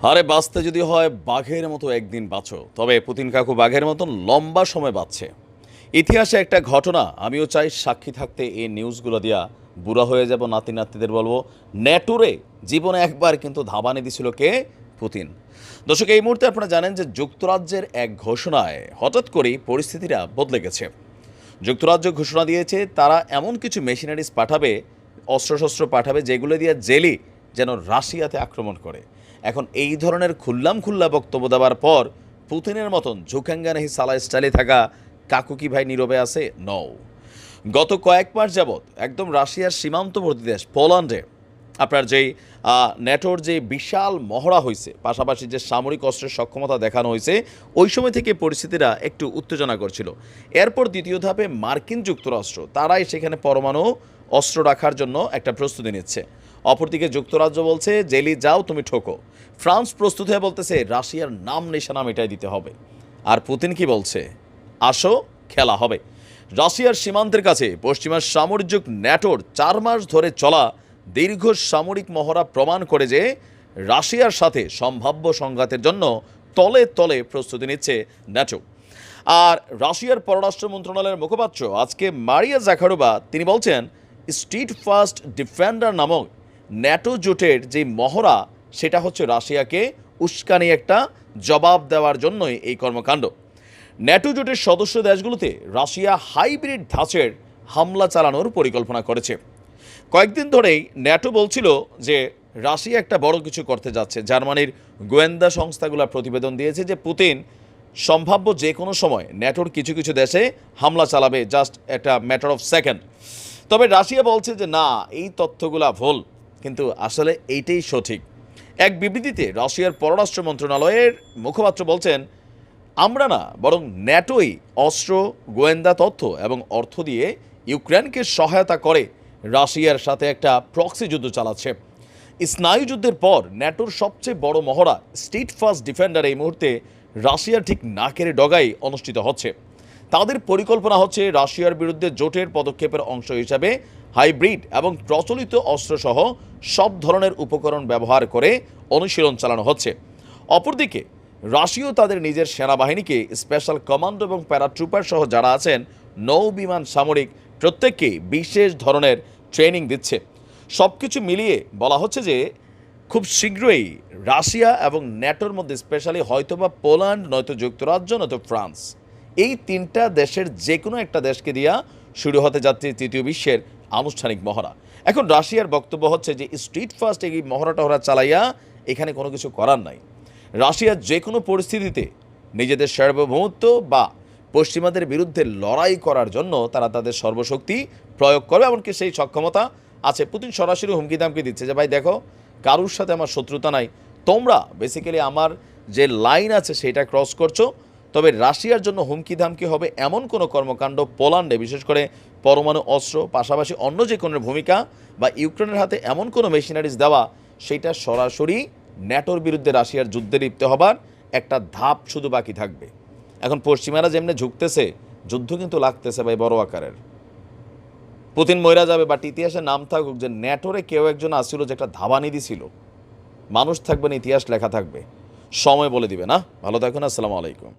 আরে বাঁচতে যদি হয় বাঘের মতো একদিন বাঁচো, তবে পুতিন কাকু বাঘের মতন লম্বা সময় বাঁচছে। ইতিহাসে একটা ঘটনা আমিও চাই সাক্ষী থাকতে এই নিউজগুলো দিয়া বুড়া হয়ে যাব, নাতি নাতিদের বলবো নেটোরে জীবনে একবার কিন্তু ধাবানি দিছিল কে? পুতিন। দর্শক, এই মুহূর্তে আপনারা জানেন যে যুক্তরাজ্যের এক ঘোষণায় হঠাৎ করেই পরিস্থিতিটা বদলে গেছে। যুক্তরাজ্য ঘোষণা দিয়েছে তারা এমন কিছু মেশিনারিজ পাঠাবে, অস্ত্রশস্ত্র পাঠাবে, যেগুলো দিয়ে জেলি যেন রাশিয়াতে আক্রমণ করে। এখন এই ধরনের খুল্লা বক্তব্য দেওয়ার পর পুতিনের মতন ঝুঁকাঙ্গানাহি সালা স্টাইলে থাকা কাকু কি ভাই নীরবে আছে? নও। গত কয়েক মাস যাবৎ একদম রাশিয়ার সীমান্তবর্তী দেশ পোল্যান্ডে আপনার যেই ন্যাটোর যে বিশাল মহড়া হয়েছে, পাশাপাশি যে সামরিক অস্ত্রের সক্ষমতা দেখানো হয়েছে, ওই সময় থেকে পরিস্থিতিটা একটু উত্তেজনা করছিল। এরপর দ্বিতীয় ধাপে মার্কিন যুক্তরাষ্ট্র তারাই সেখানে পরমাণু অস্ত্র রাখার জন্য একটা প্রস্তুতি নিচ্ছে। অপরদিকে যুক্তরাজ্য বলছে জেলি যাও তুমি ঠোকো। ফ্রান্স প্রস্তুত হয়ে বলতেছে রাশিয়ার নাম নিশানা মেটাই দিতে হবে। আর পুতিন কি বলছে? আসো খেলা হবে। রাশিয়ার সীমান্তের কাছে পশ্চিমা সামরিক ন্যাটোর 4 মাস ধরে চলা দীর্ঘ সামরিক মহড়া প্রমাণ করে যে রাশিয়ার সাথে সম্ভাব্য সংঘাতের জন্য তলে তলে প্রস্তুতি নিচ্ছে ন্যাটো। আর রাশিয়ার পররাষ্ট্র মন্ত্রণালয়ের মুখপাত্র আজকে মারিয়া জাখারোভা তিনি বলছেন স্ট্রিট ফাস্ট ডিফেন্ডার নামক ন্যাটো জোটের যে মহড়া, সেটা হচ্ছে রাশিয়াকে উস্কানি একটা জবাব দেওয়ার জন্যই এই কর্মকাণ্ড। ন্যাটো জোটের সদস্য দেশগুলোতে রাশিয়া হাইব্রিড ধাঁচের হামলা চালানোর পরিকল্পনা করেছে। কয়েকদিন ধরেই ন্যাটো বলছিল যে রাশিয়া একটা বড় কিছু করতে যাচ্ছে। জার্মানির গোয়েন্দা সংস্থাগুলো প্রতিবেদন দিয়েছে যে পুতিন সম্ভাব্য যে কোনো সময় ন্যাটোর কিছু কিছু দেশে হামলা চালাবে, জাস্ট একটা ম্যাটার অফ সেকেন্ড। তবে রাশিয়া বলছে যে না, এই তথ্যগুলা ভুল, কিন্তু আসলে এইটাই সঠিক। এক বিবৃতিতে রাশিয়ার পররাষ্ট্র মন্ত্রণালয়ের মুখপাত্র বলছেন, আমরা না, বরং ন্যাটোই অস্ত্র, গোয়েন্দা তথ্য এবং অর্থ দিয়ে ইউক্রেনকে সহায়তা করে রাশিয়ার সাথে একটা প্রক্সি যুদ্ধ চালাচ্ছে। স্নায়ুযুদ্ধের পর ন্যাটোর সবচেয়ে বড় মহড়া স্ট্রিট ফাস্ট ডিফেন্ডার এই মুহূর্তে রাশিয়ার ঠিক নাকের ডগায় অনুষ্ঠিত হচ্ছে। তাদের পরিকল্পনা হচ্ছে রাশিয়ার বিরুদ্ধে জোটের পদক্ষেপের অংশ হিসাবে হাইব্রিড এবং প্রচলিত অস্ত্রসহ সব ধরনের উপকরণ ব্যবহার করে অনুশীলন চালানো হচ্ছে। অপরদিকে রাশিয়াও তাদের নিজের সেনাবাহিনীকে স্পেশাল কমান্ডো এবং প্যারাট্রুপার সহ যারা আছেন নৌ বিমান সামরিক প্রত্যেককেই বিশেষ ধরনের ট্রেনিং দিচ্ছে। সব কিছু মিলিয়ে বলা হচ্ছে যে খুব শীঘ্রই রাশিয়া এবং ন্যাটোর মধ্যে স্পেশালি হয়তোবা পোল্যান্ড, নয়তো যুক্তরাজ্য, নয়তো ফ্রান্স, এই তিনটা দেশের যে কোনো একটা দেশকে দিয়া শুরু হতে যাচ্ছে তৃতীয় বিশ্বের আনুষ্ঠানিক মহড়া। এখন রাশিয়ার বক্তব্য হচ্ছে যে স্ট্রিট ফাস্ট এই মহড়া টহরা চালাইয়া এখানে কোনো কিছু করার নাই। রাশিয়া যে কোনো পরিস্থিতিতে নিজেদের সার্বভৌমত্ব বা পশ্চিমাদের বিরুদ্ধে লড়াই করার জন্য তারা তাদের সর্বশক্তি প্রয়োগ করবে, এমনকি সেই সক্ষমতা আছে। পুতিন সরাসরি হুমকি দামকি দিচ্ছে যে ভাই দেখো, কারুর সাথে আমার শত্রুতা নাই, তোমরা বেসিক্যালি আমার যে লাইন আছে সেটা ক্রস করছো। তবে রাশিয়ার জন্য হুমকি ধামকি হবে এমন কোনো কর্মকাণ্ড পোল্যান্ডে, বিশেষ করে পরমাণু অস্ত্র, পাশাপাশি অন্য যে কোনো ভূমিকা বা ইউক্রেনের হাতে এমন কোনো মেশিনারিজ দেওয়া, সেটা সরাসরি ন্যাটোর বিরুদ্ধে রাশিয়ার যুদ্ধে লিপ্ত হবার একটা ধাপ শুধু বাকি থাকবে। এখন পশ্চিমারা যেমনি ঝুঁকতেছে, যুদ্ধ কিন্তু লাগতেছে ভাই বড় আকারের। পুতিন মইরা যাবে, বাট ইতিহাসে নাম থাকুক যে ন্যাটোরে কেউ একজন আসছিল যে একটা ধাবানি দিছিল। মানুষ থাকবে না, ইতিহাস লেখা থাকবে, সময় বলে দিবে না। ভালো থাকুন, আসসালামু আলাইকুম।